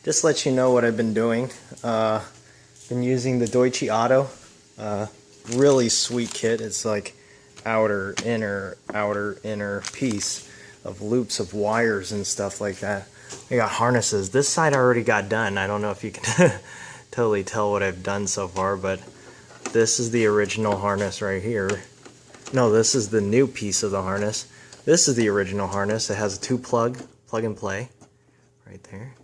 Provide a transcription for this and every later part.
Just let you know what I've been doing. Been using the Deutsche Auto. Really sweet kit. It's like outer, inner piece of loops of wires and stuff like that. I got harnesses. This side I already got done. I don't know if you can totally tell what I've done so far, but this is the original harness right here. No, this is the new piece of the harness. This is the original harness. It has a plug and play right there.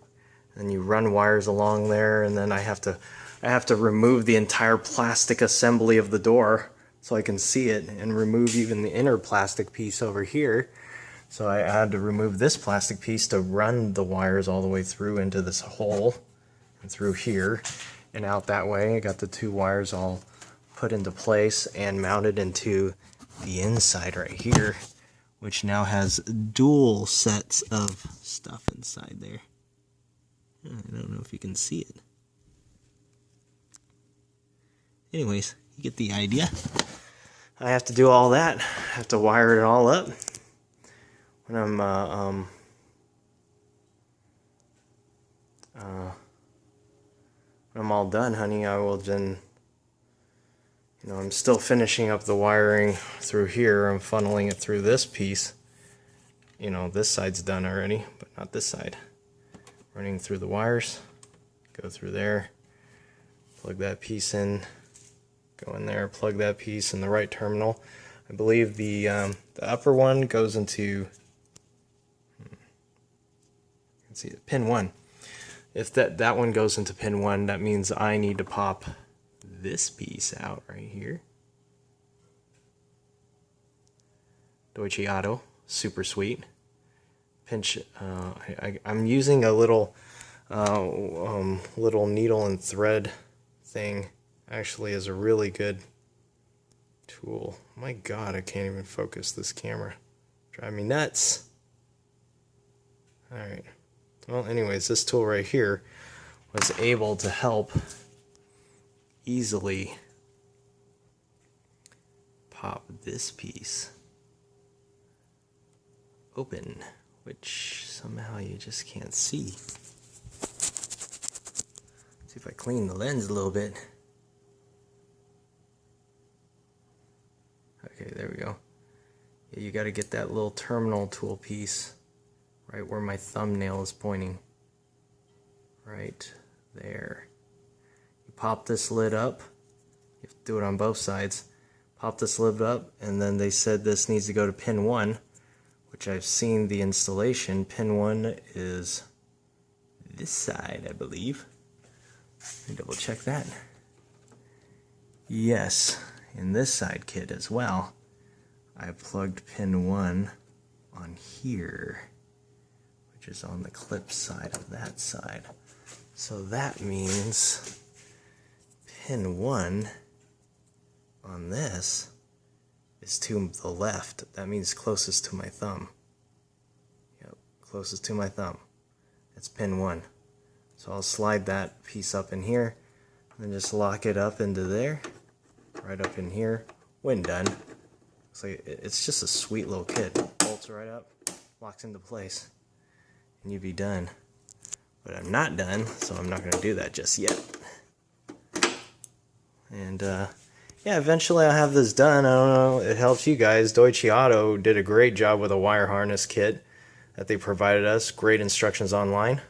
And you run wires along there, and then I have to remove the entire plastic assembly of the door so I can see it, and remove even the inner plastic piece over here. So I had to remove this plastic piece to run the wires all the way through into this hole and through here and out that way. I got the two wires all put into place and mounted into the inside right here, which now has dual sets of stuff inside there. I don't know if you can see it. Anyways, you get the idea. I have to do all that. I have to wire it all up. When I'm all done, honey, I will then, I'm still finishing up the wiring through here. I'm funneling it through this piece. This side's done already, but not this side. Running through the wires, go through there, plug that piece in, go in there, plug that piece in the right terminal. I believe the upper one goes into, you can see it, pin 1. If that one goes into pin 1, that means I need to pop this piece out right here. Deutsche Auto, super sweet. Pinch. I'm using a little needle and thread thing. Actually, is a really good tool. My God, I can't even focus this camera. Drive me nuts. All right. Well, anyways, this tool right here was able to help easily pop this piece open, which somehow you just can't see. See if I clean the lens a little bit. Okay, there we go. Yeah, you got to get that little terminal tool piece right where my thumbnail is pointing. Right there. You pop this lid up. You have to do it on both sides. Pop this lid up, and then they said this needs to go to pin 1, which I've seen the installation. Pin 1 is this side, I believe. Let me double check that. Yes, in this side kit as well. I plugged pin 1 on here, which is on the clip side of that side. So that means pin 1 on this is to the left. That means closest to my thumb. Yep, closest to my thumb. It's pin 1. So I'll slide that piece up in here, and then just lock it up into there, right up in here. When done, looks like it's just a sweet little kit. Bolts right up, locks into place, and you'd be done. But I'm not done, so I'm not going to do that just yet. And yeah, eventually I'll have this done. I don't know, it helps you guys. Deutsche Auto did a great job with a wire harness kit that they provided us. Great instructions online.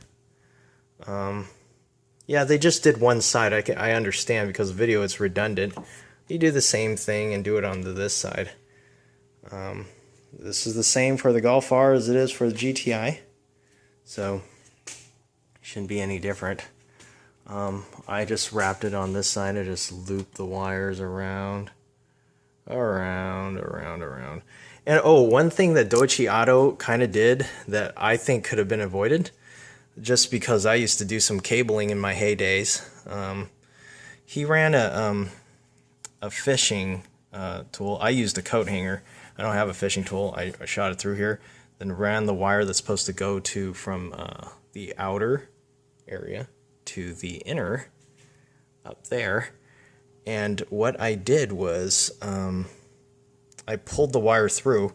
Yeah, they just did one side. I understand, because the video is redundant. You do the same thing and do it on this side. This is the same for the Golf R as it is for the GTI. So shouldn't be any different. I just wrapped it on this side. I just looped the wires around. And oh, one thing that Deutsche Auto kind of did that I think could have been avoided, just because I used to do some cabling in my heydays. He ran a fishing tool. I used a coat hanger. I don't have a fishing tool. I shot it through here, then ran the wire that's supposed to go to from the outer area to the inner up there. And what I did was I pulled the wire through,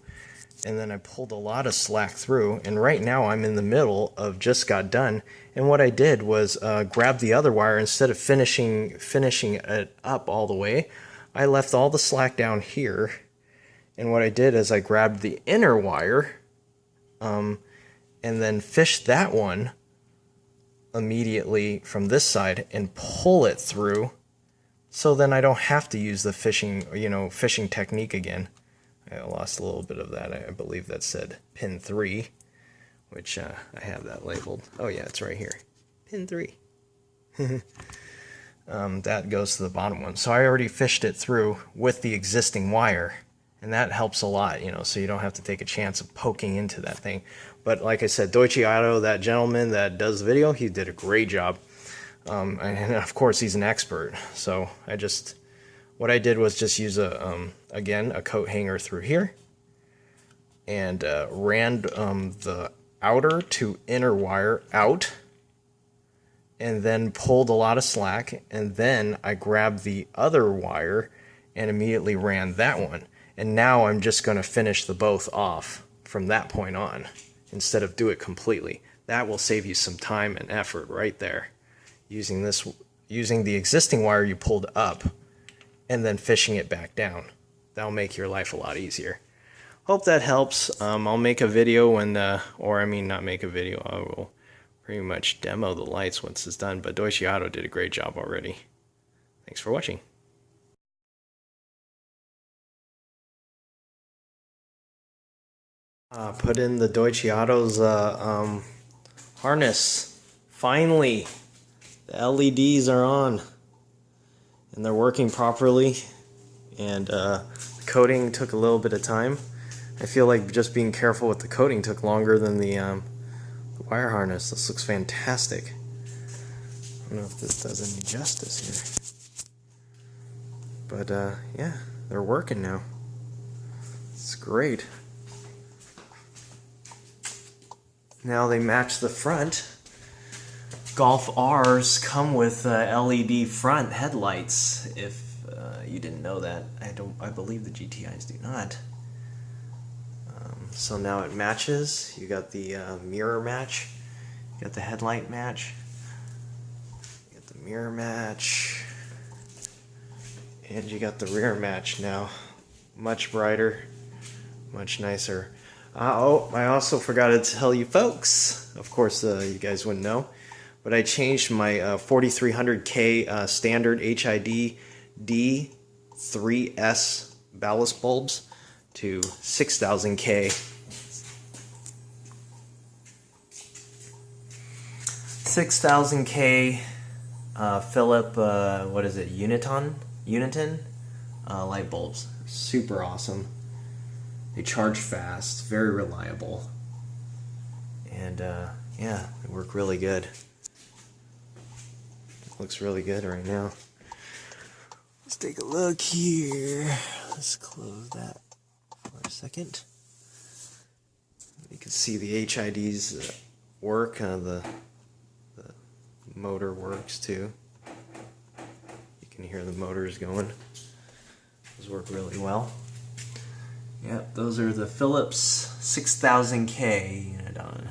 and then I pulled a lot of slack through, and right now I'm in the middle of just got done. And what I did was grab the other wire. Instead of finishing it up all the way, I left all the slack down here, and what I did is I grabbed the inner wire and then fished that one immediately from this side and pull it through, so then I don't have to use the fishing technique again. I lost a little bit of that. I believe that said pin 3, which I have that labeled. Oh yeah, it's right here. Pin 3. That goes to the bottom one. So I already fished it through with the existing wire, and that helps a lot, so you don't have to take a chance of poking into that thing. But like I said, Deutsche Auto, that gentleman that does the video, he did a great job. And of course he's an expert. So what I did was just use again, a coat hanger through here, and ran the outer to inner wire out, and then pulled a lot of slack, and then I grabbed the other wire and immediately ran that one. And now I'm just going to finish the both off from that point on, instead of do it completely. That will save you some time and effort right there. Using the existing wire you pulled up and then fishing it back down. That'll make your life a lot easier. Hope that helps. I'll make a video when, not make a video, I will pretty much demo the lights once it's done, but Deutsche Auto did a great job already. Thanks for watching. Put in the Deutsche Auto's harness. Finally, the LEDs are on, and they're working properly, and the coating took a little bit of time. I feel like just being careful with the coating took longer than the wire harness. This looks fantastic. I don't know if this does any justice here, but yeah, they're working now. It's great. Now they match the front. Golf R's come with LED front headlights. If you didn't know that, I believe the GTIs do not. So now it matches. You got the mirror match. You got the headlight match. You got the mirror match, and you got the rear match now. Much brighter, much nicer. Oh, I also forgot to tell you folks, of course you guys wouldn't know, but I changed my 4300K standard HID D3S ballast bulbs to 6000K. 6000K Philip, what is it, Uniton light bulbs. Super awesome. They charge fast, very reliable, and yeah, they work really good. It looks really good right now. Let's take a look here. Let's close that for a second. You can see the HIDs work. The motor works too. You can hear the motors going. Those work really well. Yep, those are the Philips 6000K unit on.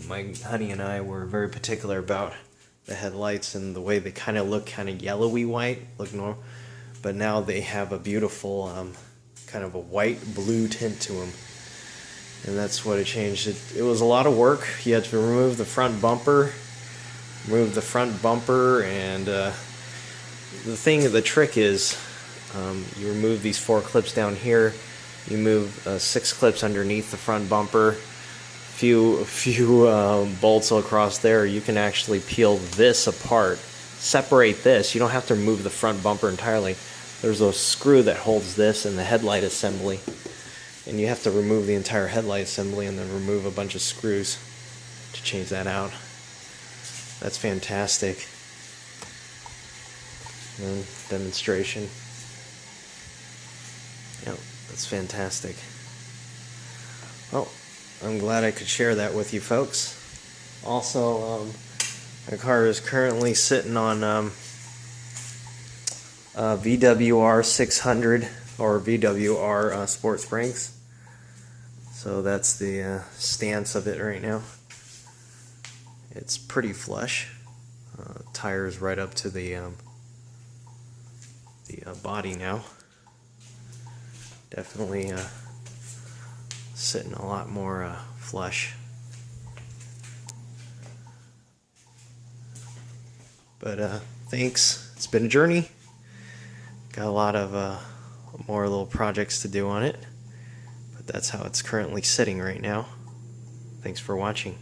My honey and I were very particular about the headlights and the way they kind of look kind of yellowy white, look normal, but now they have a beautiful kind of a white blue tint to them, and that's what it changed. It was a lot of work. You had to remove the front bumper, and the trick is you remove these 4 clips down here, you move 6 clips underneath the front bumper, few bolts across there. You can actually peel this apart, separate this. You don't have to remove the front bumper entirely. There's a screw that holds this and the headlight assembly, and you have to remove the entire headlight assembly and then remove a bunch of screws to change that out. That's fantastic. And demonstration. Yep, that's fantastic. Well, I'm glad I could share that with you folks. Also, my car is currently sitting on VWR 600 or VWR Sport Springs. So that's the stance of it right now. It's pretty flush. Tires right up to the body now. Definitely sitting a lot more flush. But thanks. It's been a journey. Got a lot of more little projects to do on it. But that's how it's currently sitting right now. Thanks for watching.